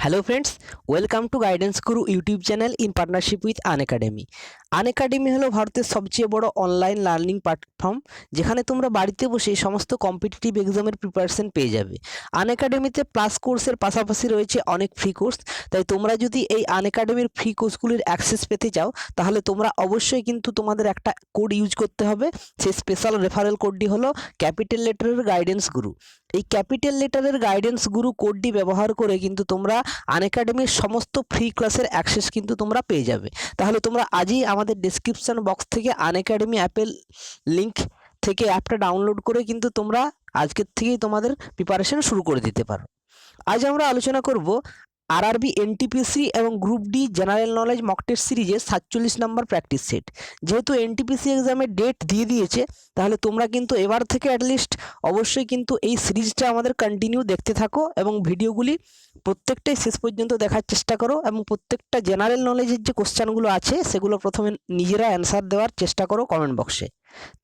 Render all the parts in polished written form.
Hello friends, welcome to guidance Guru YouTube channel in partnership with Unacademy. Unacademy হলো ভারতের সবচেয়ে বড় অনলাইন লার্নিং প্ল্যাটফর্ম, যেখানে তোমরা বাড়িতে বসে সমস্ত কম্পিটিটিভ এক্সামের প্রিপারেশন পেয়ে যাবে। আনএকাডেমিতে প্লাস কোর্সের পাশাপাশি রয়েছে অনেক ফ্রি কোর্স, তাই তোমরা যদি এই আনএকাডেমির ফ্রি কোর্সগুলির অ্যাক্সেস পেতে চাও, তাহলে তোমরা অবশ্যই কিন্তু তোমাদের একটা কোড ইউজ করতে হবে। সেই স্পেশাল রেফারেল কোডটি হলো ক্যাপিটাল লেটারের গাইডেন্স গুরু। এই ক্যাপিটাল লেটারের গাইডেন্স গুরু কোডটি ব্যবহার করে কিন্তু তোমরা আনএকাডেমির সমস্ত ফ্রি ক্লাসের অ্যাক্সেস কিন্তু তোমরা পেয়ে যাবে। তাহলে তোমরা আজই আমাদের ডেসক্রিপশন বক্স থেকে আনএকাডেমি অ্যাপের লিঙ্ক থেকে অ্যাপটা ডাউনলোড করে কিন্তু তোমরা আজকের থেকেই তোমাদের প্রিপারেশন শুরু করে দিতে পারো। আজ আমরা আলোচনা করব আরআরবি এনটিপিসি এবং group D general knowledge mock test সিরিজের 47 নম্বর প্র্যাকটিস সেট। যেহেতু এনটিপিসি এক্সামের ডেট দিয়ে দিয়েছে, তাহলে তোমরা কিন্তু এবার থেকে অ্যাটলিস্ট অবশ্যই কিন্তু এই সিরিজটা আমাদের কন্টিনিউ দেখতে থাকো এবং ভিডিওগুলি প্রত্যেকটাই শেষ পর্যন্ত দেখার চেষ্টা করো এবং প্রত্যেকটা জেনারেল নলেজের যে কোশ্চেনগুলো আছে সেগুলো প্রথমে নিজেরা অ্যান্সার দেওয়ার চেষ্টা করো কমেন্ট বক্সে।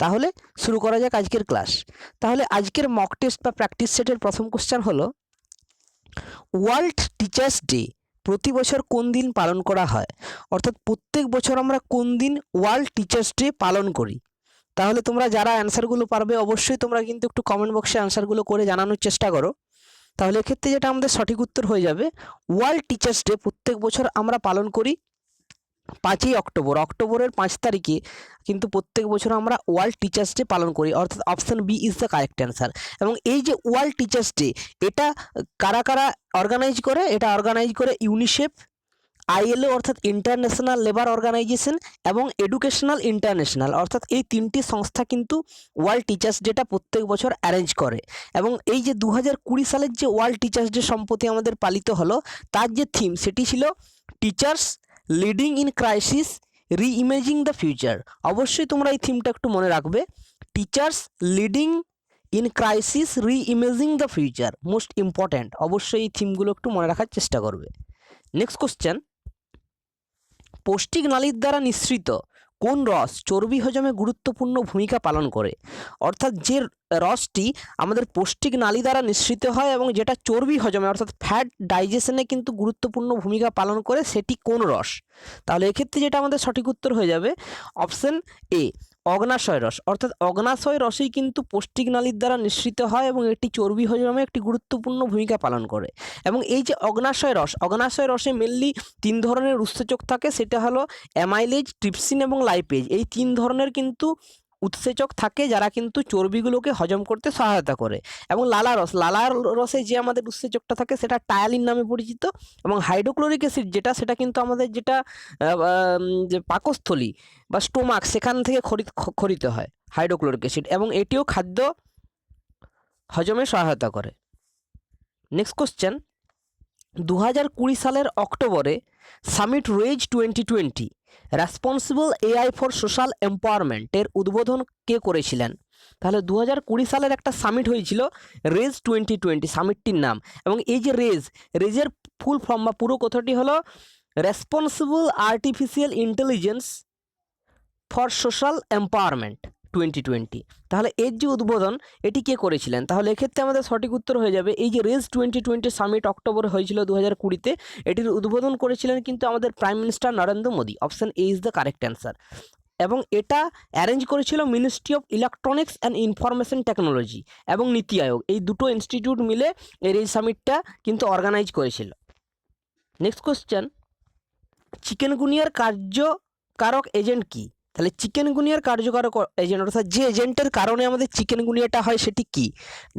তাহলে শুরু করা যাক আজকের ক্লাস। তাহলে আজকের মক টেস্ট বা প্র্যাকটিস সেটের প্রথম কোশ্চেন হলো, ওয়ার্ল্ড টিচার্স ডে প্রতি বছর কোন দিন পালন করা হয়? অর্থাৎ প্রত্যেক বছর আমরা কোন দিন ওয়ার্ল্ড টিচার্স ডে পালন করি? তাহলে তোমরা যারা অ্যান্সারগুলো পারবে অবশ্যই তোমরা কিন্তু একটু কমেন্ট বক্সে অ্যান্সারগুলো করে জানানোর চেষ্টা করো। তাহলে এক্ষেত্রে যেটা আমাদের সঠিক উত্তর হয়ে যাবে, ওয়ার্ল্ড টিচার্স ডে প্রত্যেক বছর আমরা পালন করি 5ই অক্টোবর। অক্টোবরের 5 তারিখে কিন্তু প্রত্যেক বছর আমরা ওয়ার্ল্ড টিচার্স ডে পালন করি, অর্থাৎ option B is the correct answer. এবং এই যে ওয়ার্ল্ড টিচার্স ডে, এটা কারা কারা অর্গানাইজ করে? এটা অর্গানাইজ করে ইউনিসেফ, আইএলও অর্থাৎ ইন্টারন্যাশনাল লেবার অর্গানাইজেশন এবং এডুকেশনাল ইন্টারন্যাশনাল, অর্থাৎ এই তিনটি সংস্থা কিন্তু ওয়ার্ল্ড টিচার্স ডেটা প্রত্যেক বছর অ্যারেঞ্জ করে। এবং এই যে 2020 সালের যে ওয়ার্ল্ড টিচার্স ডে সম্প্রতি আমাদের পালিত হলো, তার যে থিম সেটি ছিল teachers leading in crisis reimagining the future. অবশ্যই তোমরা এই থিমটা একটু মনে রাখবে, teachers leading in crisis reimagining the future, most important. অবশ্যই এই থিমগুলো একটু মনে রাখার চেষ্টা করবে। নেক্সট কোশ্চেন, পৌষ্টিক নালীর দ্বারা নিঃসৃত কোন রস চর্বি হজমে গুরুত্বপূর্ণ ভূমিকা পালন করে? অর্থাৎ যে রসটি আমাদের পৌষ্টিক নালী দ্বারা নিঃসৃত হয় এবং যেটা চর্বি হজমে অর্থাৎ ফ্যাট ডাইজেশনে কিন্তু গুরুত্বপূর্ণ ভূমিকা পালন করে, সেটি কোন রস? তাহলে এক্ষেত্রে যেটা আমাদের সঠিক উত্তর হয়ে যাবে, অপশন এ অগ্নাশয় রস। অর্থাৎ অগ্নাশয় রসেই কিন্তু পৌষ্টিক নালীর দ্বারা নিঃসৃত হয় এবং এটি চর্বি হজমে একটি গুরুত্বপূর্ণ ভূমিকা পালন করে। এবং এই যে অগ্নাশয় রসে মেনলি 3 ধরনের উৎসেচক থাকে, সেটা হলো অ্যামাইলেজ, ট্রিপসিন এবং লাইপেজ। এই 3 ধরনের কিন্তু উৎসেচক থাকে যারা কিন্তু চর্বিগুলোকে হজম করতে সহায়তা করে। এবং লালার রসে যে আমাদের উৎসেচকটা থাকে সেটা টায়ালিন নামে পরিচিত। এবং হাইড্রোক্লোরিক অ্যাসিড যেটা, সেটা কিন্তু আমাদের যেটা যে পাকস্থলী বা স্টোমাক, সেখান থেকে খরিত হয় হাইড্রোক্লোরিক অ্যাসিড, এবং এটিও খাদ্য হজমে সহায়তা করে। নেক্সট কোশ্চেন, 2020 সালের অক্টোবরে summit RAISE 2020 responsible AI for social এম্পাওয়ারমেন্টের উদ্বোধন কে করেছিলেন? তাহলে 2020 সালের একটা সামিট হয়েছিল রেজ 2020, সামিটটির নাম। এবং এই যে রেজের ফুল ফর্ম বা পুরো কথাটি হলো responsible artificial intelligence for social empowerment 2020। তাহলে এর যে উদ্বোধন, এটি কে করেছিলেন? তাহলে এক্ষেত্রে আমাদের সঠিক উত্তর হয়ে যাবে, এই যে রেজ 2020 সামিট অক্টোবরে হয়েছিল 2020-তে, এটির উদ্বোধন করেছিলেন কিন্তু আমাদের prime minister Narendra Modi. Option A is the correct answer. এবং এটা অ্যারেঞ্জ করেছিল ministry of electronics and information technology এবং নীতি আয়োগ, এই দুটো ইনস্টিটিউট মিলে এই সামিটটা কিন্তু অর্গানাইজ করেছিল। নেক্সট কোশ্চেন, চিকেনগুনিয়ার কার্যকারক এজেন্ট কি? তাহলে চিকেনগুনিয়ার কার্যকারক এজেন্ট অর্থাৎ যে এজেন্টের কারণে আমাদের চিকেনগুনিয়াটা হয় সেটি কি?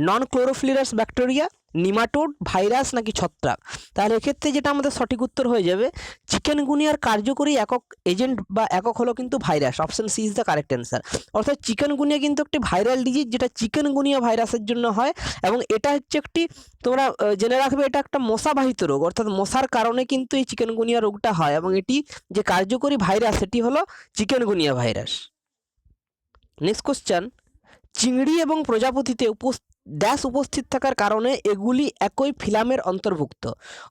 নন ক্লোরোফিলাস ব্যাকটেরিয়া, নিমাটোড, ভাইরাস নাকি ছত্রাক? তাহলে এক্ষেত্রে যেটা আমাদের সঠিক উত্তর হয়ে যাবে, চিকেনগুনিয়ার কার্যকরী একক এজেন্ট বা একক হলো কিন্তু virus. Option C is the correct answer. অর্থাৎ চিকেনগুনিয়া কিন্তু একটি ভাইরাল ডিজিজ, যেটা চিকেনগুনিয়া ভাইরাসের জন্য হয়। এবং এটা হচ্ছে একটি, তোমরা জেনে রাখবে, এটা একটা মশাবাহিত রোগ, অর্থাৎ মশার কারণে কিন্তু এই চিকেনগুনিয়া রোগটা হয়। এবং এটি যে কার্যকরী ভাইরাস সেটি হলো চিকেনগুনিয়া ভাইরাস। নেক্সট কোশ্চেন, চিংড়ি এবং প্রজাপতিতে ড্যাশ উপস্থিত থাকার কারণে এগুলি একই ফিলামের অন্তর্ভুক্ত।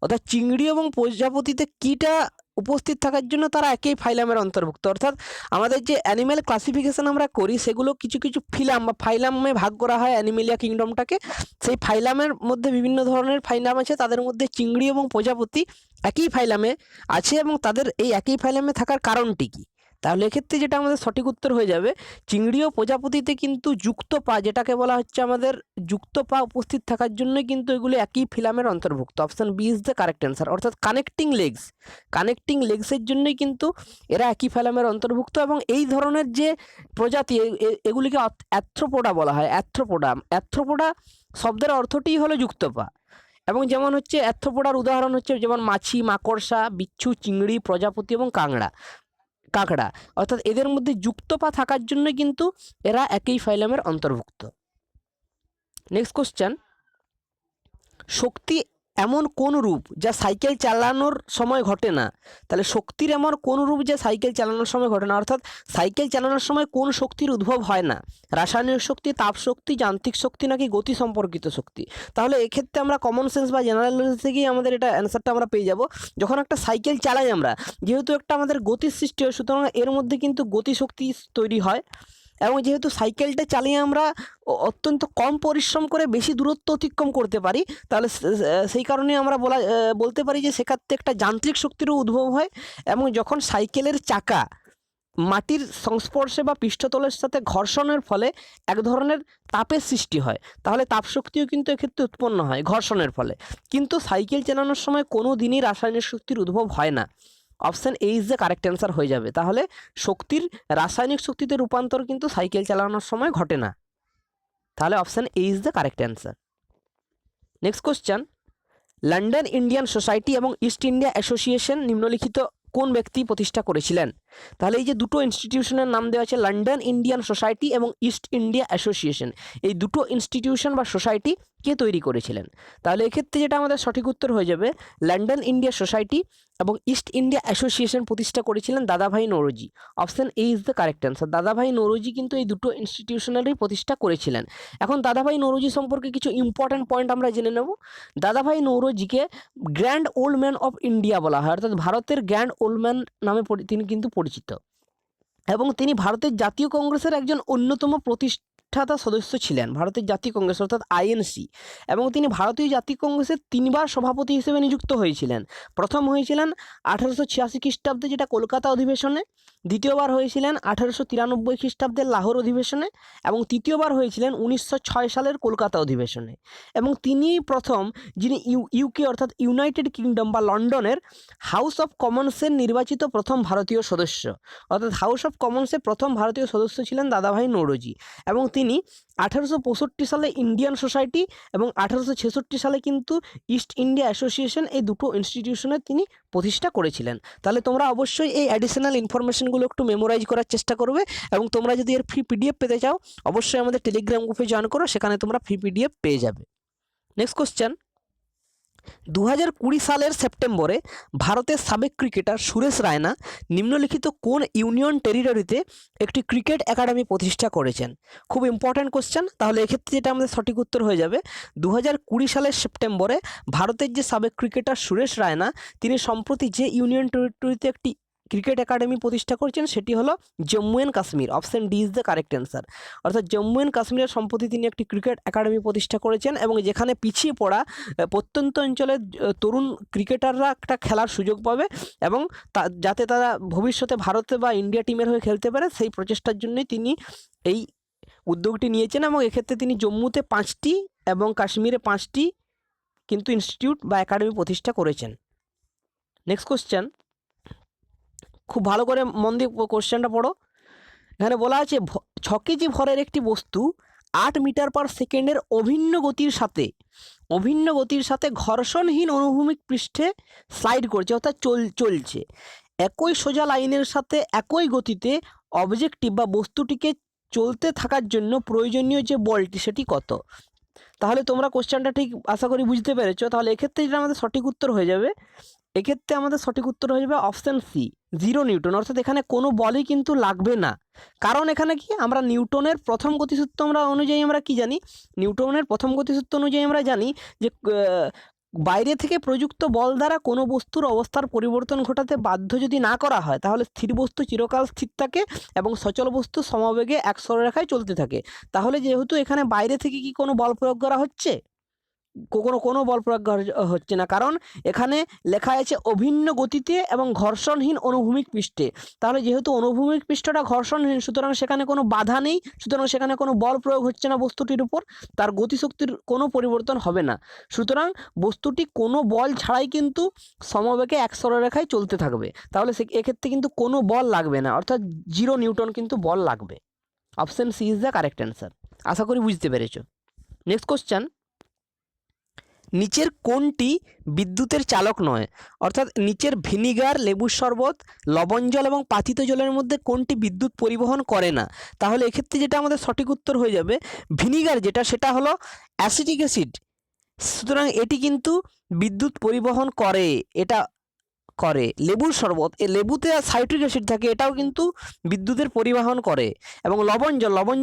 অর্থাৎ চিংড়ি এবং প্রজাপতিতে কীটা উপস্থিত থাকার জন্য তারা একই ফাইলামের অন্তর্ভুক্ত। অর্থাৎ আমাদের যে অ্যানিম্যাল ক্লাসিফিকেশন আমরা করি সেগুলো কিছু কিছু ফিলাম বা ফাইলামে ভাগ করা হয় অ্যানিমেলিয়া কিংডমটাকে। সেই ফাইলামের মধ্যে বিভিন্ন ধরনের ফাইলাম আছে, তাদের মধ্যে চিংড়ি এবং প্রজাপতি একই ফাইলামে আছে এবং তাদের এই একই ফাইলামে থাকার কারণটি কী? তাহলে এক্ষেত্রে যেটা আমাদের সঠিক উত্তর হয়ে যাবে, চিংড়ি ও প্রজাপতিতে কিন্তু যুক্ত পা, যেটাকে বলা হচ্ছে আমাদের যুক্ত পা উপস্থিত থাকার জন্যই কিন্তু এগুলো একই ফিলামের অন্তর্ভুক্ত। Option B is the correct answer. অর্থাৎ কানেক্টিং লেগসের জন্যই কিন্তু এরা একই ফিলামের অন্তর্ভুক্ত। এবং এই ধরনের যে প্রজাতি এগুলিকে অ্যাথ্রোপোডা বলা হয়। অ্যাথ্রোপোডা শব্দের অর্থটিই হলো যুক্ত পা। এবং যেমন হচ্ছে অ্যাথ্রোপোডার উদাহরণ হচ্ছে যেমন মাছি, মাকড়সা, বিচ্ছু, চিংড়ি, প্রজাপতি এবং কাঁকড়া। অর্থাৎ এদের মধ্যে যুক্ত পা থাকার জন্য কিন্তু এরা একই ফাইলামের অন্তর্ভুক্ত। নেক্সট কোশ্চেন, শক্তি এমন কোন রূপ যা সাইকেল চালানোর সময় ঘটে না? তাহলে শক্তির এমন কোন রূপ যা সাইকেল চালানোর সময় ঘটে না? অর্থাৎ সাইকেল চালানোর সময় কোন শক্তির উদ্ভব হয় না? রাসায়নিক শক্তি, তাপ শক্তি, যান্ত্রিক শক্তি নাকি গতি সম্পর্কিত শক্তি? তাহলে এক্ষেত্রে আমরা কমন সেন্স বা জেনারেল নলেজ থেকেই আমাদের এটা অ্যান্সারটা আমরা পেয়ে যাব। যখন একটা সাইকেল চালাই আমরা, যেহেতু একটা আমাদের গতির সৃষ্টি হয়, সুতরাং এর মধ্যে কিন্তু গতিশক্তি তৈরি হয়। এবং যেহেতু সাইকেলটা চালিয়ে আমরা অত্যন্ত কম পরিশ্রম করে বেশি দূরত্ব অতিক্রম করতে পারি, তাহলে সেই কারণে আমরা বলতে পারি যে সেক্ষেত্রে একটা যান্ত্রিক শক্তিরও উদ্ভব হয়। এবং যখন সাইকেলের চাকা মাটির সংস্পর্শে বা পৃষ্ঠতলের সাথে ঘর্ষণের ফলে এক ধরনের তাপের সৃষ্টি হয়, তাহলে তাপশক্তিও কিন্তু এক্ষেত্রে উৎপন্ন হয় ঘর্ষণের ফলে। কিন্তু সাইকেল চালানোর সময় কোনো দিনই রাসায়নিক শক্তির উদ্ভব হয় না। Option A is the correct answer হয়ে যাবে। তাহলে শক্তির রাসায়নিক শক্তিতে রূপান্তর কিন্তু সাইকেল চালানোর সময় ঘটে না। তাহলে option A is the correct answer. Next question, London Indian society এবং ইস্ট ইন্ডিয়া অ্যাসোসিয়েশন নিম্নলিখিত কোন ব্যক্তি প্রতিষ্ঠা করেছিলেন? তাহলে এই যে দুটো ইনস্টিটিউশনের নাম দেওয়া আছে, লন্ডন ইন্ডিয়ান সোসাইটি এবং ইস্ট ইন্ডিয়া অ্যাসোসিয়েশন, এই দুটো ইনস্টিটিউশন বা সোসাইটি কে তৈরি করেছিলেন? তাহলে এক্ষেত্রে যেটা আমাদের সঠিক উত্তর হয়ে যাবে, লন্ডন ইন্ডিয়া সোসাইটি এবং ইস্ট ইন্ডিয়া অ্যাসোসিয়েশন প্রতিষ্ঠা করেছিলেন দাদাভাই Naoroji. Option A is the correct answer. দাদাভাই নওরোজি কিন্তু এই দুটো ইনস্টিটিউশনেরই প্রতিষ্ঠা করেছিলেন। এখন দাদাভাই নওরোজি সম্পর্কে কিছু ইম্পর্ট্যান্ট পয়েন্ট আমরা জেনে নেব। দাদাভাই নওরোজিকে grand old man of India বলা হয়, অর্থাৎ ভারতের গ্র্যান্ড ওল্ড ম্যান নামে তিনি কিন্তু পরিচিত। এবং তিনি ভারতের জাতীয় কংগ্রেসের একজন অন্যতম প্রতিষ্ঠাতা সদস্য ছিলেন, ভারতের জাতীয় কংগ্রেস অর্থাৎ আইএনসি। এবং তিনি ভারতীয় জাতীয় কংগ্রেসের 3বার সভাপতি হিসেবে নিযুক্ত হয়েছিলেন। প্রথম হয়েছিলেন 1886 খ্রিস্টাব্দে, যেটা কলকাতা অধিবেশনে। দ্বিতীয়বার হয়েছিলেন 1893 খ্রিস্টাব্দের লাহোর অধিবেশনে। এবং তৃতীয়বার হয়েছিলেন 1906 সালের কলকাতা অধিবেশনে। এবং তিনিই প্রথম যিনি ইউকে অর্থাৎ ইউনাইটেড কিংডম বা লন্ডনের হাউস অফ কমন্সের নির্বাচিত প্রথম ভারতীয় সদস্য। অর্থাৎ হাউস অফ কমন্সের প্রথম ভারতীয় সদস্য ছিলেন দাদাভাই নওরোজি। এবং তিনি 1865 সালে ইন্ডিয়ান সোসাইটি এবং 1866 সালে কিন্তু ইস্ট ইন্ডিয়া অ্যাসোসিয়েশন, এই দুটো ইনস্টিটিউশনের তিনি প্রতিষ্ঠা করেছিলেন। তাহলে তোমরা অবশ্যই এই অ্যাডিশনাল ইনফরমেশনগুলো একটু মেমোরাইজ করার চেষ্টা করবে। এবং তোমরা যদি এর ফ্রি পিডিএফ পেতে চাও, অবশ্যই আমাদের টেলিগ্রাম গ্রুপে জয়েন করো, সেখানে তোমরা ফ্রি পিডিএফ পেয়ে যাবে। নেক্সট কোশ্চেন, 2020 সালের সেপ্টেম্বরে ভারতের সাবেক ক্রিকেটার সুরেশ রায়না নিম্নলিখিত কোন ইউনিয়ন টেরিটরিতে একটি ক্রিকেট একাডেমি প্রতিষ্ঠা করেছেন? খুব ইম্পর্ট্যান্ট কোশ্চেন। তাহলে এক্ষেত্রে যেটা আমাদের সঠিক উত্তর হয়ে যাবে, 2020 সালের সেপ্টেম্বরে ভারতের যে সাবেক ক্রিকেটার সুরেশ রায়না, তিনি সম্প্রতি যে ইউনিয়ন টেরিটরিতে একটি ক্রিকেট একাডেমি প্রতিষ্ঠা করেছেন সেটি হলো Jammu and Kashmir. Option D is the correct answer. অর্থাৎ জম্মু অ্যান্ড কাশ্মীরের সম্প্রতি তিনি একটি ক্রিকেট একাডেমি প্রতিষ্ঠা করেছেন, এবং যেখানে পিছিয়ে পড়া প্রত্যন্ত অঞ্চলের তরুণ ক্রিকেটাররা একটা খেলার সুযোগ পাবে, এবং যাতে তারা ভবিষ্যতে ভারতে বা ইন্ডিয়া টিমের হয়ে খেলতে পারে, সেই প্রচেষ্টার জন্যই তিনি এই উদ্যোগটি নিয়েছেন। এবং এক্ষেত্রে তিনি জম্মুতে 5টি এবং কাশ্মীরে 5টি কিন্তু ইনস্টিটিউট বা একাডেমি প্রতিষ্ঠা করেছেন। নেক্সট কোশ্চেন, খুব ভালো করে মন দিয়ে কোশ্চেনটা পড়ো। এখানে বলা আছে 6 কেজি ভরের একটি বস্তু 8 মিটার পার সেকেন্ডের অভিন্ন গতির সাথে ঘর্ষণহীন অনুভূমিক পৃষ্ঠে স্লাইড করছে, অর্থাৎ চলছে। একই সোজা লাইনের সাথে একই গতিতে অবজেক্টিভ বা বস্তুটিকে চলতে থাকার জন্য প্রয়োজনীয় যে বলটি, সেটি কত? তাহলে তোমরা কোশ্চেনটা ঠিক আশা করি বুঝতে পেরেছো। তাহলে এক্ষেত্রে যেটা আমাদের সঠিক উত্তর হয়ে যাবে, অপশান সি, 0 নিউটন। অর্থাৎ এখানে কোনো বলই কিন্তু লাগবে না। কারণ এখানে কি, আমরা নিউটনের প্রথম গতিসূত্র অনুযায়ী আমরা কি জানি, নিউটনের প্রথম গতিসূত্র অনুযায়ী আমরা জানি যে বাইরে থেকে প্রযুক্ত বল দ্বারা কোনো বস্তুর অবস্থার পরিবর্তন ঘটাতে বাধ্য যদি না করা হয় তাহলে স্থির বস্তু চিরকাল স্থির থাকে এবং সচল বস্তু সমবেগে এক সরলরেখায় চলতে থাকে। তাহলে যেহেতু এখানে বাইরে থেকে কি কোনো বল প্রয়োগ করা হচ্ছে? কোনো বল প্রয়োগ হচ্ছে না, কারণ এখানে লেখা আছে অভিন্ন গতিতে এবং ঘর্ষণহীন অনুভূমিক পৃষ্ঠে। তাহলে যেহেতু অনুভূমিক পৃষ্ঠটা ঘর্ষণহীন, সুতরাং সেখানে কোনো বাধা নেই, সুতরাং সেখানে কোনো বল প্রয়োগ হচ্ছে না বস্তুটির উপর, তার গতিশক্তির কোনো পরিবর্তন হবে না। সুতরাং বস্তুটি কোনো বল ছাড়াই কিন্তু সমবেগে এক সরলরেখায় চলতে থাকবে। তাহলে এক্ষেত্রে কিন্তু কোনো বল লাগবে না, অর্থাৎ 0 নিউটন কিন্তু বল লাগবে। Option C is the correct answer. আশা করি বুঝতে পেরেছো। নেক্সট কোশ্চেন, নিচের কোনটি বিদ্যুতের চালক নয়? অর্থাৎ নিচের ভিনিগার, লেবুর শরবত, লবণ জল এবং পাতিত জলের মধ্যে কোনটি বিদ্যুৎ পরিবহন করে না? তাহলে এক্ষেত্রে যেটা আমাদের সঠিক উত্তর হয়ে যাবে ভিনিগার, যেটা সেটা হলো অ্যাসিটিক অ্যাসিড। সুতরাং এটি কিন্তু বিদ্যুৎ পরিবহন করে, এটা করে। লেবুর শরবত, এ লেবুতে সাইট্রিক অ্যাসিড থাকে, এটাও কিন্তু বিদ্যুতের পরিবহন করে। এবং লবণ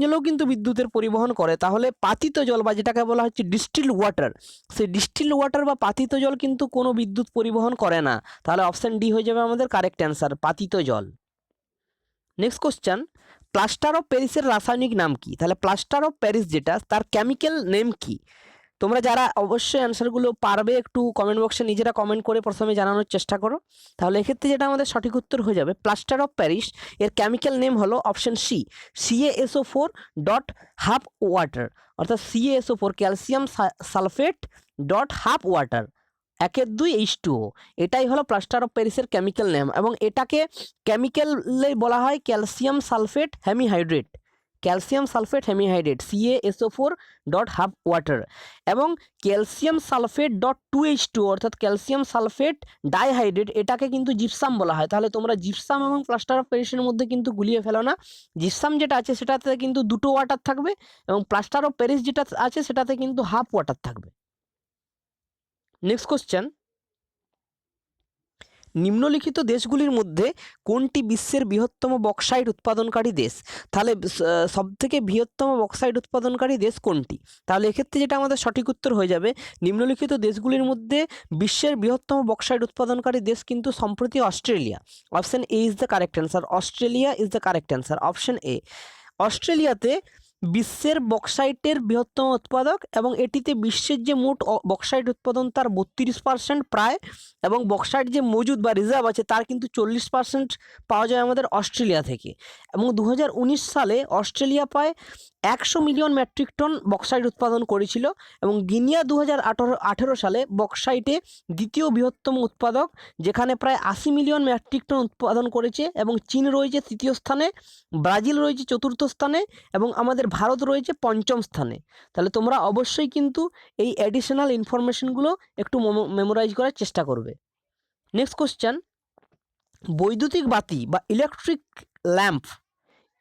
জলও কিন্তু বিদ্যুতের পরিবহন করে। তাহলে পাতিত জল বা যেটাকে বলা হচ্ছে ডিস্টিল ওয়াটার, সেই ডিস্টিল ওয়াটার বা পাতিত জল কিন্তু কোনো বিদ্যুৎ পরিবহন করে না। তাহলে অপশান ডি হয়ে যাবে আমাদের কারেক্ট অ্যান্সার, পাতিত জল। নেক্সট কোশ্চেন, প্লাস্টার অফ প্যারিসের রাসায়নিক নাম কি? তাহলে প্লাস্টার অফ প্যারিস যেটা, তার কেমিক্যাল নেম কি? তোমরা যারা অবশ্যই অ্যান্সারগুলো পারবে একটু কমেন্ট বক্সে নিজেরা কমেন্ট করে প্রথমে জানানোর চেষ্টা করো। তাহলে এক্ষেত্রে যেটা আমাদের সঠিক উত্তর হয়ে যাবে প্লাস্টার অফ প্যারিস, এর কেমিক্যাল নেম হলো option C, CaSO4 dot half water, অর্থাৎ CaSO4 calcium sulphate dot half water 1-2 H2O, এটাই হলো প্লাস্টার অফ প্যারিসের কেমিক্যাল নেম। এবং এটাকে কেমিক্যালে বলা হয় calcium sulphate hemihydrate, calcium sulphate hemihydrate CaSO4 dot half water. এবং ক্যালসিয়াম সালফেট ডট 2H2O অর্থাৎ ক্যালসিয়াম সালফেট ডাইহাইড্রেট, এটাকে কিন্তু জিপসাম বলা হয়। তাহলে তোমরা জিপসাম এবং প্লাস্টার অফ প্যারিসের মধ্যে কিন্তু গুলিয়ে ফেলো না। জিপসাম যেটা আছে সেটাতে কিন্তু 2টো ওয়াটার থাকবে এবং প্লাস্টার অফ প্যারিস যেটা আছে সেটাতে কিন্তু হাফ ওয়াটার থাকবে। নেক্সট কোশ্চেন, নিম্নলিখিত দেশগুলির মধ্যে কোনটি বিশ্বের বৃহত্তম বক্সাইট উৎপাদনকারী দেশ? তাহলে সবথেকে বৃহত্তম বক্সাইট উৎপাদনকারী দেশ কোনটি? তাহলে এক্ষেত্রে যেটা আমাদের সঠিক উত্তর হয়ে যাবে নিম্নলিখিত দেশগুলির মধ্যে বিশ্বের বৃহত্তম বক্সাইট উৎপাদনকারী দেশ কিন্তু সম্প্রতি Australia. Option A is the correct answer, Australia is the correct answer, option A. অস্ট্রেলিয়াতে বিশ্বের বক্সাইটের বৃহত্তম উৎপাদক এবং এটিতে বিশ্বের যে মোট বক্সাইট উৎপাদন তার 32% প্রায়, এবং বক্সাইট যে মজুদ বা রিজার্ভ আছে তার কিন্তু 40% পাওয়া যায় আমাদের অস্ট্রেলিয়া থেকে। এবং 2019 সালে অস্ট্রেলিয়া প্রায় 100 মিলিয়ন মেট্রিক টন বক্সাইট উৎপাদন করেছিল এবং গিনিয়া 2018 সালে বক্সাইটে দ্বিতীয় বৃহত্তম উৎপাদক, যেখানে প্রায় 80 মিলিয়ন মেট্রিক টন উৎপাদন করেছে। এবং চীন রয়েছে তৃতীয় স্থানে, ব্রাজিল রয়েছে চতুর্থ স্থানে এবং আমাদের ভারত রয়েছে পঞ্চম স্থানে। তাহলে তোমরা অবশ্যই কিন্তু এই অ্যাডিশনাল ইনফরমেশনগুলো একটু মেমোরাইজ করার চেষ্টা করবে। নেক্সট কোশ্চেন, বৈদ্যুতিক বাতি বা ইলেকট্রিক ল্যাম্প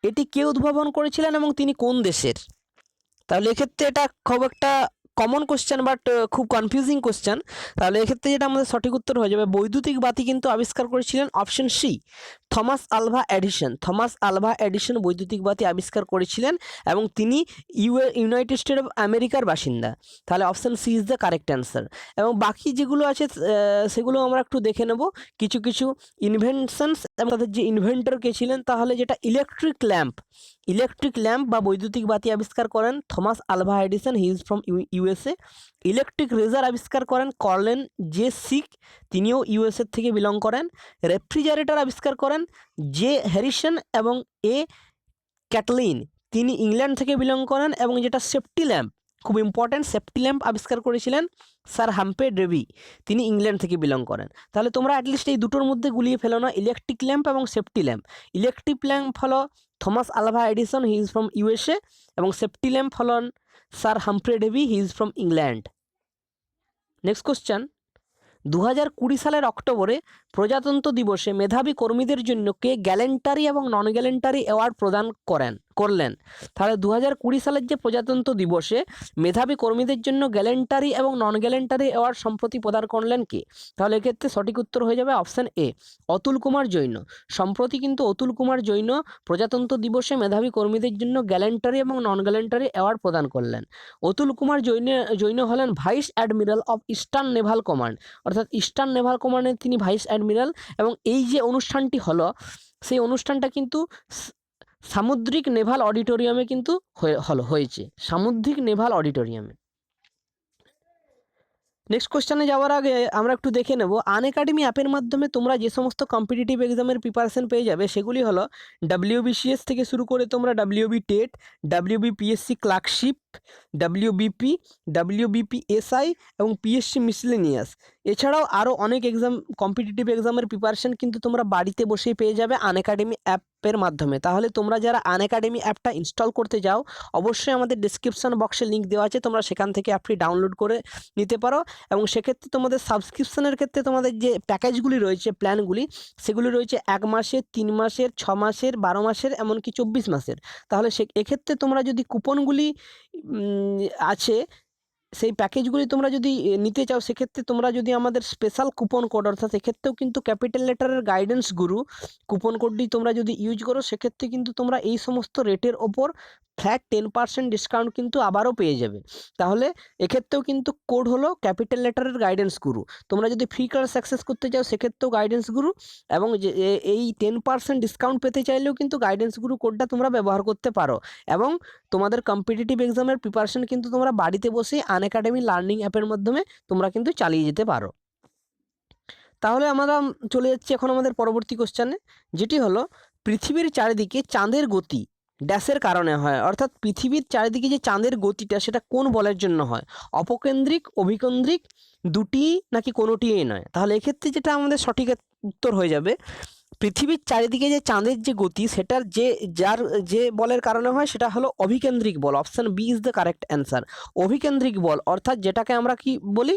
এটি কে উদ্ভাবন করেছিলেন এবং তিনি কোন দেশের? তাহলে এক্ষেত্রে এটা খুব একটা কমন কোশ্চেন বাট খুব কনফিউজিং কোশ্চেন। তাহলে এক্ষেত্রে যেটা আমাদের সঠিক উত্তর হয়ে যাবে বৈদ্যুতিক বাতি কিন্তু আবিষ্কার করেছিলেন option C, Thomas Alva Edison. Thomas Alva Edison বৈদ্যুতিক বাতি আবিষ্কার করেছিলেন এবং তিনি ইউনাইটেড স্টেট অফ আমেরিকার বাসিন্দা। তাহলে option C is the correct answer. এবং বাকি যেগুলো আছে সেগুলো আমরা একটু দেখে নেব, কিছু কিছু ইনভেনশনস এবং তাদের যে ইনভেন্টর কে ছিলেন। তাহলে যেটা ইলেকট্রিক ল্যাম্প বা বৈদ্যুতিক বাতি আবিষ্কার করেন Thomas Alva Edison, he is from USA। Electric razor আবিষ্কার করেন কর্লেন জে সিক, তিনিও USA থেকে বিলং করেন। রেফ্রিজারেটর আবিষ্কার করেন জে হ্যারিসন এবং এ ক্যাটলিন, তিনি ইংল্যান্ড থেকে বিলং করেন। এবং যেটা সেফটি ল্যাম্প, খুব ইম্পর্ট্যান্ট, সেফটি ল্যাম্প আবিষ্কার করেছিলেন স্যার হাম্পে ডেভি, তিনি ইংল্যান্ড থেকে বিলং করেন। তাহলে তোমরা অ্যাটলিস্ট এই দুটোর মধ্যে গুলিয়ে ফেলো না, ইলেকট্রিক ল্যাম্প এবং সেফটি ল্যাম্প। ইলেকট্রিক ল্যাম্প হলো Thomas Alva Edison, he is from USA, এবং সেফটি ল্যাম্প হলেন sir Humphry Davy, he is from England. Next question, 2020 সালের অক্টোবরে প্রজাতন্ত্র দিবসে মেধাবী কর্মীদের জন্য কে গ্যালেন্টারি এবং নন গ্যালেন্টারি অ্যাওয়ার্ড প্রদান করেন? করলেন। তাহলে 2020 সালের যে প্রজাতন্ত্র দিবসে মেধাবী কর্মীদের জন্য গ্যালেন্টারি এবং নন গ্যালেন্টারি অ্যাওয়ার্ড সম্প্রতি প্রদান করলেন কে? তাহলে এক্ষেত্রে সঠিক উত্তর হয়ে যাবে অপশান এ, অতুল কুমার জৈন। সম্প্রতি কিন্তু অতুল কুমার জৈন প্রজাতন্ত্র দিবসে মেধাবী কর্মীদের জন্য গ্যালেন্টারি এবং নন গ্যালেন্টারি অ্যাওয়ার্ড প্রদান করলেন। অতুল কুমার জৈন হলেন vice admiral of eastern Naval command, অর্থাৎ ইস্টার্ন নেভাল কমান্ডের তিনি ভাইস অ্যাডমিরাল। এবং এই যে অনুষ্ঠানটি হলো, সেই অনুষ্ঠানটা কিন্তু সামুদ্রিক নেভাল অডিটোরিয়ামে কিন্তু হয়েছে, সামুদ্রিক নেভাল অডিটোরিয়ামে। নেক্সট কোশ্চেনে যাওয়ার আগে আমরা একটু দেখে নেব আনএকাডেমি অ্যাপের মাধ্যমে তোমরা যে সমস্ত কম্পিটিটিভ এক্সামের প্রিপারেশন পেয়ে যাবে সেগুলি হলো WBCS থেকে শুরু করে তোমরা WB TET, WBPSC clerkship, WBP, WBPSI এবং PSC মিসলেনিয়াস। এছাড়াও আরও অনেক এক্সাম, কম্পিটিটিভ এক্সামের প্রিপারেশন কিন্তু তোমরা বাড়িতে বসেই পেয়ে যাবে আনএকাডেমি অ্যাপের মাধ্যমে। তাহলে তোমরা যারা আনএকাডেমি অ্যাপটা ইনস্টল করতে যাও, অবশ্যই আমাদের ডিসক্রিপশন বক্সে লিঙ্ক দেওয়া আছে, তোমরা সেখান থেকে অ্যাপটি ডাউনলোড করে নিতে পারো। এবং সেক্ষেত্রে তোমাদের সাবস্ক্রিপশনের ক্ষেত্রে তোমাদের যে প্যাকেজগুলি রয়েছে, প্ল্যানগুলি, সেগুলি রয়েছে 1 মাসের, 3 মাসের, 6 মাসের, 12 মাসের, এমনকি 24 মাসের। তাহলে এক্ষেত্রে তোমরা যদি কুপনগুলি আছে, সেই প্যাকেজগুলি তোমরা যদি নিতে চাও, সেক্ষেত্রে তোমরা যদি আমাদের স্পেশাল কুপন কোড, অর্থাৎ এক্ষেত্রেও কিন্তু ক্যাপিটাল লেটারের গাইডেন্স গুরু কুপন কোডটি তোমরা যদি ইউজ করো, সেক্ষেত্রে কিন্তু তোমরা এই সমস্ত রেটের ওপর ফ্ল্যাট 10% ডিসকাউন্ট কিন্তু আবারও পেয়ে যাবে। তাহলে এক্ষেত্রেও কিন্তু কোড হলো ক্যাপিটাল লেটারের গাইডেন্স গুরু। তোমরা যদি ফ্রি ক্লাস অ্যাক্সেস করতে চাও, সেক্ষেত্রেও গাইডেন্স গুরু, এবং যে এই 10% ডিসকাউন্ট পেতে চাইলেও কিন্তু গাইডেন্স গুরু কোডটা তোমরা ব্যবহার করতে পারো। এবং তোমাদের কম্পিটিটিভ এক্সামের প্রিপারেশন কিন্তু তোমরা বাড়িতে বসে আনএকাডেমি লার্নিং অ্যাপের মাধ্যমে তোমরা কিন্তু চালিয়ে যেতে পারো। তাহলে আমরা চলে যাচ্ছি এখন আমাদের পরবর্তী কোশ্চেনে, যেটি হলো পৃথিবীর চারিদিকে চাঁদের গতি ড্যাশের কারণে হয়। অর্থাৎ পৃথিবীর চারিদিকে যে চাঁদের গতিটা, সেটা কোন বলের জন্য হয়? অপকেন্দ্রিক, অভিকেন্দ্রিক, দুটি নাকি কোনোটিই নয়? তাহলে এক্ষেত্রে যেটা আমাদের সঠিক উত্তর হয়ে যাবে, পৃথিবীর চারিদিকে যে চাঁদের যে গতি, সেটার যে বলের কারণে হয় সেটা হলো অভিকেন্দ্রিক বল। Option B is the correct answer. অভিকেন্দ্রিক বল, অর্থাৎ যেটাকে আমরা কি বলি,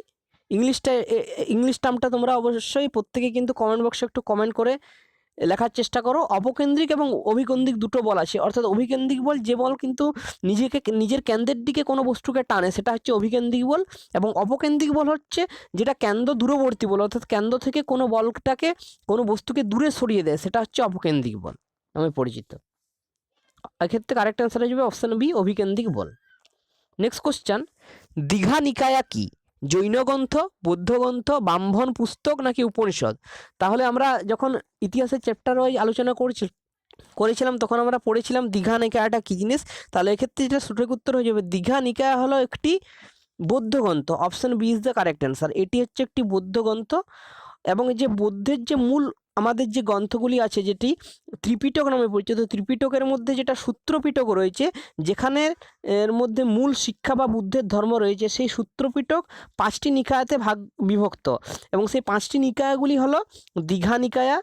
ইংলিশ টার্মটা তোমরা অবশ্যই প্রত্যেকে কিন্তু কমেন্ট বক্সে একটু কমেন্ট করে লেখার চেষ্টা করো। অপকেন্দ্রিক এবং অভিকেন্দ্রিক দুটো বল আছে। অর্থাৎ অভিকেন্দ্রিক বল যে বল কিন্তু নিজের কেন্দ্রের দিকে কোনো বস্তুকে টানে, সেটা হচ্ছে অভিকেন্দ্রিক বল। এবং অপকেন্দ্রিক বল হচ্ছে যেটা কেন্দ্র দূরবর্তী বল, অর্থাৎ কেন্দ্র থেকে কোনো বলটাকে, কোনো বস্তুকে দূরে সরিয়ে দেয়, সেটা হচ্ছে অপকেন্দ্রিক বল নামে পরিচিত। এক্ষেত্রে কারেক্ট অ্যান্সার হয়ে যাবে অপশান বি, অভিকেন্দ্রিক বল। নেক্সট কোশ্চেন, দীঘা নিকায়া কি? জৈন গ্রন্থ, বৌদ্ধ গ্রন্থ, ব্রাহ্মণ পুস্তক নাকি উপনিষদ? তাহলে আমরা যখন ইতিহাসের চ্যাপ্টার ওয়াইজ আলোচনা করেছিলাম, তখন আমরা পড়েছিলাম দীঘা নিকায়াটা কী জিনিস। তাহলে এক্ষেত্রে যেটা সঠিক উত্তর হয়ে যাবে, দীঘা নিকায়া হলো একটি বৌদ্ধ গ্রন্থ। Option B is the correct answer. এটি হচ্ছে একটি বৌদ্ধ গ্রন্থ। এবং যে বৌদ্ধের যে মূল আমাদের যে গ্রন্থগুলি আছে, যেটি ত্রিপিটক নামে পরিচিত, ত্রিপিটকের মধ্যে যেটা সূত্রপিটক রয়েছে, যেখানে এর মধ্যে মূল শিক্ষা বা বুদ্ধের ধর্ম রয়েছে, সেই সূত্রপিটক 5টি নিকায়াতে বিভক্ত। এবং সেই 5টি নিকায়াগুলি হলো দীঘা নিকায়া,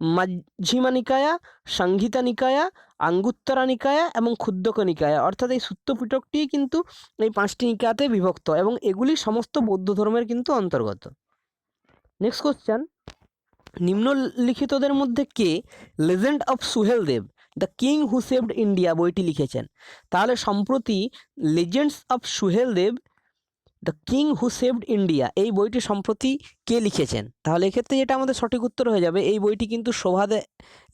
মাজ্জিমা নিকায়া, সংহিতা নিকায়া, আঙ্গুত্তরা নিকায়া এবং ক্ষুদ্রক নিকায়া। অর্থাৎ এই সূত্রপিটকটি কিন্তু এই 5টি নিকায়াতে বিভক্ত, এবং এগুলি সমস্ত বৌদ্ধ ধর্মের কিন্তু অন্তর্গত। নেক্সট কোশ্চেন, নিম্নলিখিতদের মধ্যে কে legend of Suheldev the king who saved India বইটি লিখেছেন? তাহলে সম্প্রতি legends of Suheldev the king who saved India এই বইটি সম্প্রতি কে লিখেছেন? তাহলে এক্ষেত্রে যেটা আমাদের সঠিক উত্তর হয়ে যাবে, এই বইটি কিন্তু শোভাদে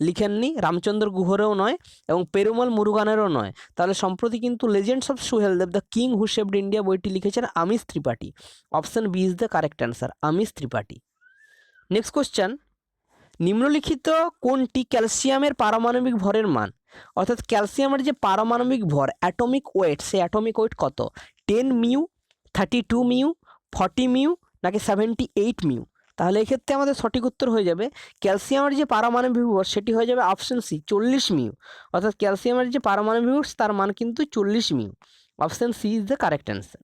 লিখেননি, রামচন্দ্র গুহরেও নয়, এবং পেরুমল মুরুগানেরও নয়। তাহলে সম্প্রতি কিন্তু legends of Suheldev the king who saved India বইটি লিখেছেন Amish Tripathi. Option B is the correct answer, Amish Tripathi. Next question, নিম্নলিখিত কোনটি ক্যালসিয়ামের পারমাণবিক ভরের মান? অর্থাৎ ক্যালসিয়ামের যে পারমাণবিক ভর, অ্যাটমিক ওয়েট, সেই অ্যাটমিক ওয়েট কত? 10 মিউ, 32 মিউ, 40 মিউ নাকি 78 মিউ? তাহলে এক্ষেত্রে আমাদের সঠিক উত্তর হয়ে যাবে, ক্যালসিয়ামের যে পারমাণবিক ভর সেটি হয়ে যাবে অপশান সি, 40 মিউ। অর্থাৎ ক্যালসিয়ামের যে পারমাণবিক ভর, তার মান কিন্তু 40 mu. Option C is the correct answer.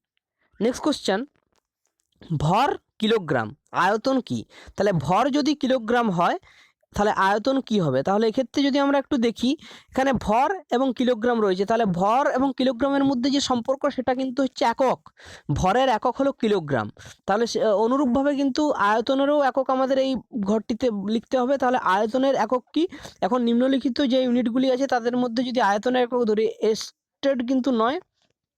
Next question, ভর কিলোগ্রাম, আয়তন কি? তাহলে ভর যদি কিলোগ্রাম হয়, তাহলে আয়তন কি হবে? তাহলে এক্ষেত্রে যদি আমরা একটু দেখি, এখানে ভর এবং কিলোগ্রাম রয়েছে, তাহলে ভর এবং কিলোগ্রামের মধ্যে যে সম্পর্ক সেটা কিন্তু হচ্ছে একক। ভরের একক হলো কিলোগ্রাম। তাহলে অনুরূপভাবে কিন্তু আয়তনেরও একক আমাদের এই ঘরটিতে লিখতে হবে। তাহলে আয়তনের একক কি? এখন নিম্নলিখিত যে ইউনিটগুলি আছে তাদের মধ্যে যদি আয়তনের একক ধরি, স্টেড কিন্তু নয়,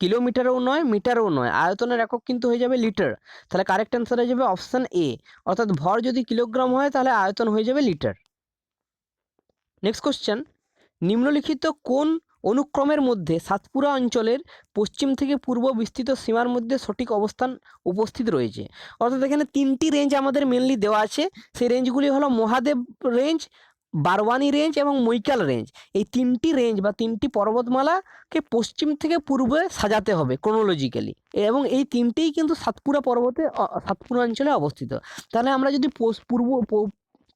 কিলোমিটারও নয়, মিটারও নয়, আয়তনের একক কিন্তু হয়ে যাবে লিটার। তাহলে কারেক্ট অ্যান্সার হয়ে যাবে অপশান এ, অর্থাৎ ভর যদি কিলোগ্রাম হয় তাহলে আয়তন হয়ে যাবে লিটার। নেক্সট কোশ্চেন, নিম্নলিখিত কোন অনুক্রমের মধ্যে সাতপুরা অঞ্চলের পশ্চিম থেকে পূর্ব বিস্তৃত সীমার মধ্যে সঠিক অবস্থান উপস্থিত রয়েছে? অর্থাৎ এখানে তিনটি রেঞ্জ আমাদের মেনলি দেওয়া আছে। সেই রেঞ্জগুলি হলো মহাদেব রেঞ্জ, বারওয়ানি রেঞ্জ এবং মৈকাল রেঞ্জ। এই তিনটি রেঞ্জ বা তিনটি পর্বতমালাকে পশ্চিম থেকে পূর্বে সাজাতে হবে ক্রোনোলজিক্যালি, এবং এই তিনটেই কিন্তু সাতপুরা সাতপুরা অঞ্চলে অবস্থিত। তাহলে আমরা যদি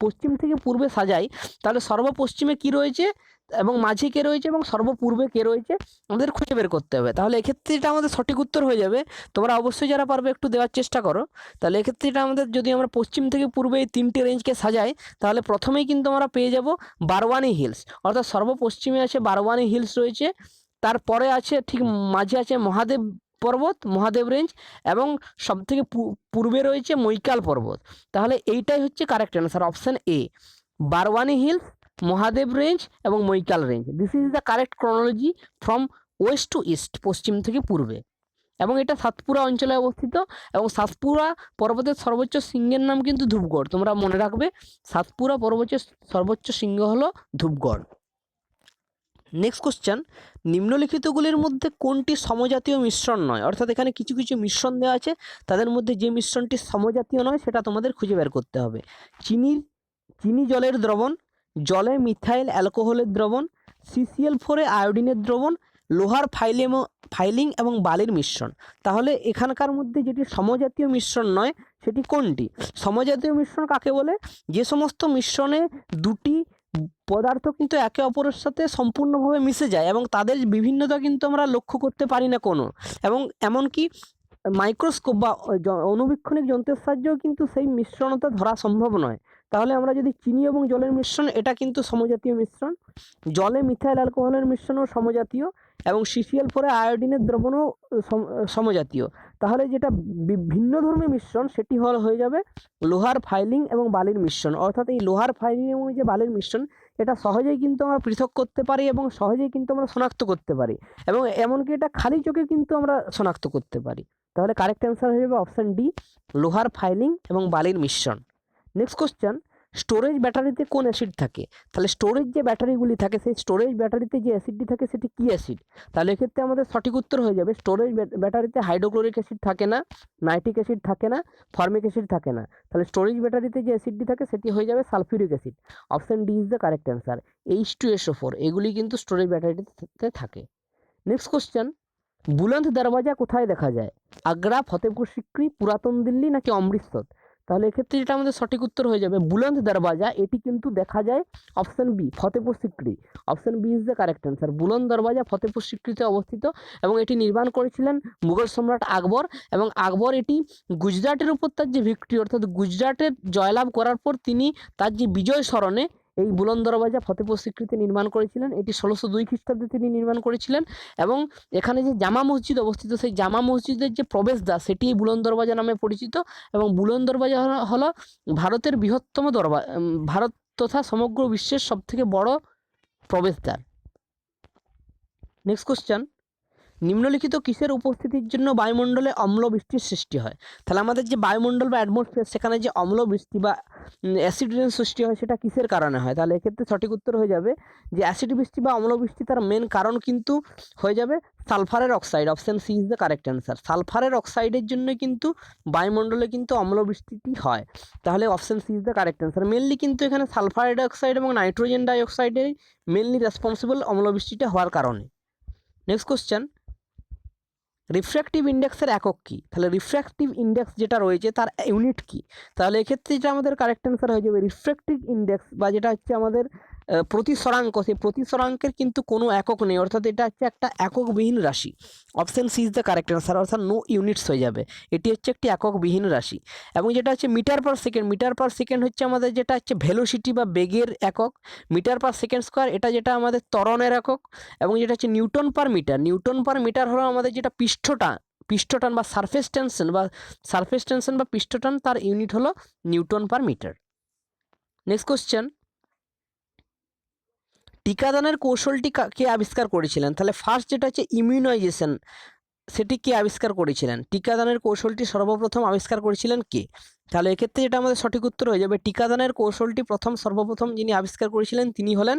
পশ্চিম থেকে পূর্বে সাজাই, তাহলে সর্বপশ্চিমে কি রয়েছে এবং মাঝে কে রয়েছে এবং সর্বপূর্বে কে রয়েছে আমাদের খুঁজে বের করতে হবে। তাহলে এক্ষেত্রে এটা আমাদের সঠিক উত্তর হয়ে যাবে। তোমরা অবশ্যই যারা পারবে একটু দেওয়ার চেষ্টা করো। তাহলে এক্ষেত্রে এটা আমাদের, যদি আমরা পশ্চিম থেকে পূর্বে এই তিনটে রেঞ্জকে সাজাই, তাহলে প্রথমেই কিন্তু আমরা পেয়ে যাব বারওয়ানি হিলস, অর্থাৎ সর্বপশ্চিমে আছে বারওয়ানি হিলস রয়েছে, তারপরে আছে ঠিক মাঝে আছে মহাদেব পর্বত, মহাদেব রেঞ্জ, এবং সবথেকে পূর্বে রয়েছে মৈকাল পর্বত। তাহলে এইটাই হচ্ছে correct answer, option A, Barwani hills, Mahadev range এবং Maikal range. This is the correct chronology from west to east, পশ্চিম থেকে পূর্বে, এবং এটা সাতপুরা অঞ্চলে অবস্থিত। এবং সাতপুরা পর্বতের সর্বোচ্চ শৃঙ্গের নাম কিন্তু ধূপগড়। তোমরা মনে রাখবে, সাতপুরা পর্বতের সর্বোচ্চ শৃঙ্গ হলো ধূপগড়। নেক্সট কোশ্চেন, নিম্নলিখিতগুলির মধ্যে কোনটি সমজাতীয় মিশ্রণ নয়? অর্থাৎ এখানে কিছু কিছু মিশ্রণ দেওয়া আছে, তাদের মধ্যে যে মিশ্রণটি সমজাতীয় নয় সেটা তোমাদের খুঁজে বের করতে হবে। চিনি জলের দ্রবণ, জলে মিথাইল অ্যালকোহলের দ্রবণ, CCl4 আয়োডিনের দ্রবণ, লোহার ফাইলিং এবং বালির মিশ্রণ। তাহলে এখানকার মধ্যে যেটি সমজাতীয় মিশ্রণ নয় সেটি কোনটি? সমজাতীয় মিশ্রণ কাকে বলে? যে সমস্ত মিশ্রণে দুটি পদার্থ কিন্তু একে অপরের সাথে সম্পূর্ণভাবে মিশে যায় এবং তাদের বিভিন্নতা কিন্তু আমরা লক্ষ্য করতে পারি না কোনো, এবং এমনকি মাইক্রোস্কোপ বা অণুবীক্ষণিক যন্ত্রের সাহায্যেও কিন্তু সেই মিশ্রণতা ধরা সম্ভব নয়। তাহলে আমরা যদি চিনি এবং জলের মিশ্রণ, এটা কিন্তু সমজাতীয় মিশ্রণ। জলে মিথাইল অ্যালকোহলের মিশ্রণও সমজাতীয়, এবং CCl4 আয়োডিনের দ্রবণও সমজাতীয়। তাহলে যেটা ভিন্নধর্মী মিশ্রণ সেটি হয়ে যাবে লোহার ফাইলিং এবং বালির মিশ্রণ। অর্থাৎ এই লোহার ফাইলিং এবং যে বালির মিশ্রণ, এটা সহজেই কিন্তু আমরা পৃথক করতে পারি এবং সহজেই কিন্তু আমরা শনাক্ত করতে পারি, এবং এমনকি এটা খালি চোখে কিন্তু আমরা শনাক্ত করতে পারি। তাহলে কারেক্ট অ্যান্সার হয়ে যাবে অপশান ডি, লোহার ফাইলিং এবং বালির মিশ্রণ। নেক্সট কোশ্চেন, স্টোরেজ ব্যাটারিতে কোন অ্যাসিড থাকে? তাহলে স্টোরেজ যে ব্যাটারিগুলি থাকে, সেই স্টোরেজ ব্যাটারিতে যে অ্যাসিডটি থাকে সেটি কী অ্যাসিড? তাহলে এক্ষেত্রে আমাদের সঠিক উত্তর হয়ে যাবে, স্টোরেজ ব্যাটারিতে হাইড্রোক্লোরিক অ্যাসিড থাকে না, নাইট্রিক অ্যাসিড থাকে না, ফর্মিক অ্যাসিড থাকে না। তাহলে স্টোরেজ ব্যাটারিতে যে অ্যাসিডটি থাকে সেটি হয়ে যাবে sulphuric acid. Option D is the correct answer. H2SO4 এগুলি কিন্তু স্টোরেজ ব্যাটারিতে থাকে। নেক্সট কোশ্চেন, বুলন্দ দরওয়াজা কোথায় দেখা যায়? আগ্রা, ফতেপুর সিক্রি, পুরাতন দিল্লি নাকি অমৃতসর? তাহলে এক্ষেত্রে যেটা আমাদের সঠিক উত্তর হয়ে যাবে বুলন্দ দরওয়াজা, এটি কিন্তু দেখা যায় option B, Fatehpur Sikri. Option B is the correct answer. Buland Darwaza Fatehpur সিক্রিতে অবস্থিত, এবং এটি নির্মাণ করেছিলেন মুঘল সম্রাট আকবর, এবং আকবর এটি গুজরাটের উপর তার যে ভিক্টরি, অর্থাৎ গুজরাটের জয়লাভ করার পর তিনি তার যে বিজয় স্মরণে এই বুলন্দ দরওয়াজা ফতেপুর সিক্রিতে নির্মাণ করেছিলেন। এটি 1602 খ্রিস্টাব্দে তিনি নির্মাণ করেছিলেন, এবং এখানে যে জামা মসজিদ অবস্থিত, সেই জামা মসজিদের যে প্রবেশদ্বার সেটি বুলন্দ দরওয়াজা নামে পরিচিত, এবং বুলন্দ দরওয়াজা হলো ভারতের বৃহত্তম ভারত তথা সমগ্র বিশ্বের সবথেকে বড় প্রবেশদ্বার। নেক্সট কোশ্চেন, নিম্নলিখিত কিসের উপস্থিতির জন্য বায়ুমণ্ডলে অম্ল বৃষ্টির সৃষ্টি হয়? তাহলে আমাদের যে বায়ুমণ্ডল বা অ্যাটমসফিয়ার, সেখানে যে অম্ল বৃষ্টি বা অ্যাসিড রেন সৃষ্টি হয় সেটা কিসের কারণে হয়? তাহলে এক্ষেত্রে সঠিক উত্তর হয়ে যাবে যে অ্যাসিড বৃষ্টি বা অম্ল বৃষ্টি, তার মেন কারণ কিন্তু হয়ে যাবে সালফারের oxide. Option C is the correct answer. সালফারের অক্সাইডের জন্য কিন্তু বায়ুমণ্ডলে কিন্তু অম্ল বৃষ্টিটি হয়। তাহলে option C is the correct answer. Mainly কিন্তু এখানে সালফার ডাইঅক্সাইড এবং নাইট্রোজেন ডাইঅক্সাইডের মেনলি রেসপন্সিবল অম্ল বৃষ্টিটা হওয়ার কারণে। নেক্সট কোশ্চেন, রিফ্র্যাক্টিভ ইন্ডেক্সের একক কী? তাহলে রিফ্র্যাক্টিভ ইন্ডেক্স যেটা রয়েছে তার ইউনিট কী? তাহলে এক্ষেত্রে যেটা আমাদের কারেক্ট অ্যান্সার হয়ে যাবে রিফ্র্যাক্টিভ ইন্ডেক্স, বা যেটা হচ্ছে আমাদের প্রতিসরাঙ্ক, সেই প্রতিসরাঙ্কের কিন্তু কোনো একক নেই, অর্থাৎ এটা হচ্ছে একটা এককবিহীন রাশি। Option C is the correct answer, অর্থাৎ নো ইউনিটস হয়ে যাবে। এটি হচ্ছে একটি এককবিহীন রাশি। এবং যেটা হচ্ছে metre per second, metre per second হচ্ছে আমাদের যেটা হচ্ছে ভেলোসিটি বা বেগের একক। মিটার পার সেকেন্ড স্কোয়ার এটা যেটা আমাদের ত্বরণের একক। এবং যেটা হচ্ছে newton per metre, newton per metre হলো আমাদের যেটা পৃষ্ঠটান বা সারফেস টেনশন বা পৃষ্ঠটান, তার ইউনিট হলো newton per metre. Next question, টিকাদানের কৌশলটি কে আবিষ্কার করেছিলেন? তাহলে ফার্স্ট যেটা হচ্ছে ইমিউনাইজেশন, সেটি কে আবিষ্কার করেছিলেন? টিকাদানের কৌশলটি সর্বপ্রথম আবিষ্কার করেছিলেন কে? তাহলে এক্ষেত্রে যেটা আমাদের সঠিক উত্তর হয়ে যাবে, টিকাদানের কৌশলটি সর্বপ্রথম যিনি আবিষ্কার করেছিলেন তিনি হলেন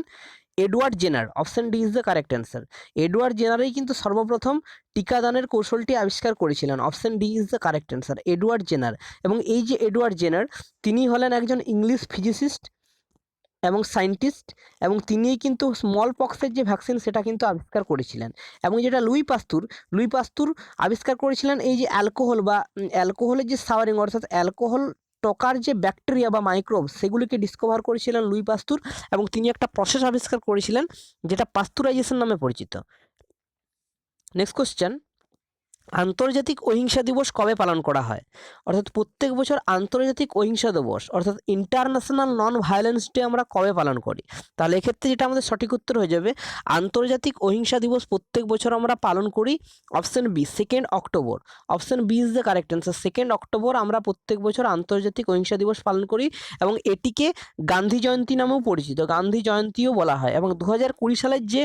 Edward Jenner. Option D is the correct answer. Edward জেনারই কিন্তু সর্বপ্রথম টিকাদানের কৌশলটি আবিষ্কার করেছিলেন। Option D is the correct answer, Edward Jenner. এবং এই যে এডওয়ার্ড জেনার, তিনি হলেন একজন ইংলিশ ফিজিসিস্ট এবং সায়েন্টিস্ট, এবং তিনিই কিন্তু স্মল পক্সের যে ভ্যাকসিন সেটা কিন্তু আবিষ্কার করেছিলেন। এবং যেটা লুই পাস্তুর আবিষ্কার করেছিলেন এই যে অ্যালকোহলের যে সাওয়ারিং, অর্থাৎ অ্যালকোহল টকার যে ব্যাকটেরিয়া বা মাইক্রোব, সেগুলিকে ডিসকভার করেছিলেন লুই পাস্তুর। এবং তিনি একটা প্রসেস আবিষ্কার করেছিলেন যেটা পাস্তুরাইজেশন নামে পরিচিত। নেক্সট কোশ্চেন, আন্তর্জাতিক অহিংসা দিবস কবে পালন করা হয়? অর্থাৎ প্রত্যেক বছর আন্তর্জাতিক অহিংসা দিবস অর্থাৎ ইন্টারন্যাশনাল নন ভায়োলেন্স ডে আমরা কবে পালন করি? তাহলে এক্ষেত্রে যেটা আমাদের সঠিক উত্তর হয়ে যাবে, আন্তর্জাতিক অহিংসা দিবস প্রত্যেক বছর আমরা পালন করি option B 2 October. Option B is the correct answer, 2 October আমরা প্রত্যেক বছর আন্তর্জাতিক অহিংসা দিবস পালন করি। এবং এটিকে গান্ধী জয়ন্তী নামেও পরিচিত, গান্ধী জয়ন্তীও বলা হয়। এবং 2020 সালের যে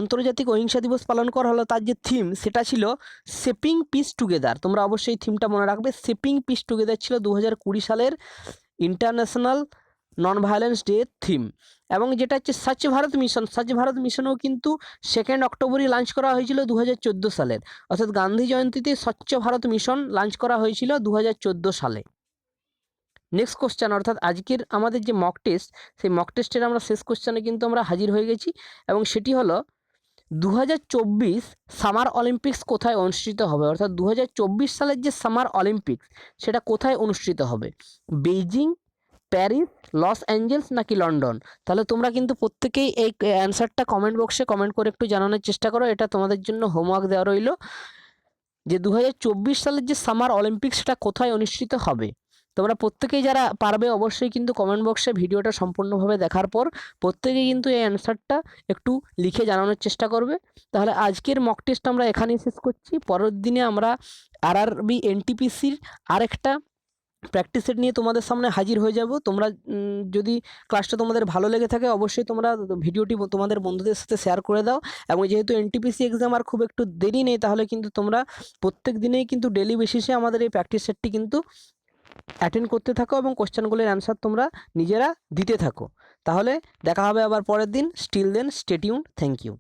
আন্তর্জাতিক অহিংসা দিবস পালন করা হলো, তার যে থিম সেটা ছিল শেপিং পিস টুগেদার। তোমরা অবশ্যই থিমটা মনে রাখবে, শেপিং পিস টুগেদার ছিল 2020 সালের international non violence day theme. এবং যেটা হচ্ছে স্বচ্ছ ভারত মিশনও কিন্তু 2 অক্টোবরই লঞ্চ করা হয়েছিল 2014 সালের, অর্থাৎ গান্ধী জয়ন্তীতে স্বচ্ছ ভারত মিশন লঞ্চ করা হয়েছিল 2014 সালে। নেক্সট কোশ্চেন, অর্থাৎ আজকের আমাদের যে মক টেস্ট, সেই মক টেস্টের আমরা শেষ কোশ্চেনে কিন্তু আমরা হাজির হয়ে গেছি। এবং সেটি হলো 2024 সামার অলিম্পিক্স কোথায় অনুষ্ঠিত হবে? অর্থাৎ 2024 সালের যে সামার অলিম্পিক্স সেটা কোথায় অনুষ্ঠিত হবে? বেইজিং, প্যারিস, লস অ্যাঞ্জেলস নাকি লন্ডন? তাহলে তোমরা কিন্তু প্রত্যেকেই এই অ্যান্সারটা কমেন্ট বক্সে কমেন্ট করে একটু জানানোর চেষ্টা করো। এটা তোমাদের জন্য হোমওয়ার্ক দেওয়া রইল যে 2024 সালের যে সামার অলিম্পিক্স সেটা কোথায় অনুষ্ঠিত হবে। তোমরা প্রত্যেকেই যারা পারবে অবশ্যই কিন্তু কমেন্ট বক্সে ভিডিওটা সম্পূর্ণভাবে দেখার পর প্রত্যেকেই কিন্তু এই অ্যান্সারটা একটু লিখে জানানোর চেষ্টা করবে। তাহলে আজকের মক টেস্ট আমরা এখানেই শেষ করছি। পরের দিনে আমরা আরআরবি এনটিপিসির আরেকটা প্র্যাকটিস সেট নিয়ে তোমাদের সামনে হাজির হয়ে যাব। তোমরা যদি ক্লাসটা তোমাদের ভালো লেগে থাকে অবশ্যই তোমরা ভিডিওটি তোমাদের বন্ধুদের সাথে শেয়ার করে দাও। এবং যেহেতু এনটিপিসি এক্সাম আর খুব একটু দেরি নেই, তাহলে কিন্তু তোমরা প্রত্যেক দিনেই কিন্তু ডেলি বেসিসে আমাদের এই প্র্যাকটিস সেটটি কিন্তু অ্যাটেন্ড করতে থাকো এবং কোশ্চেনগুলোর অ্যান্সার তোমরা নিজেরা দিতে থাকো। তাহলে দেখা হবে আবার পরের দিন। Still then stay tuned. Thank you.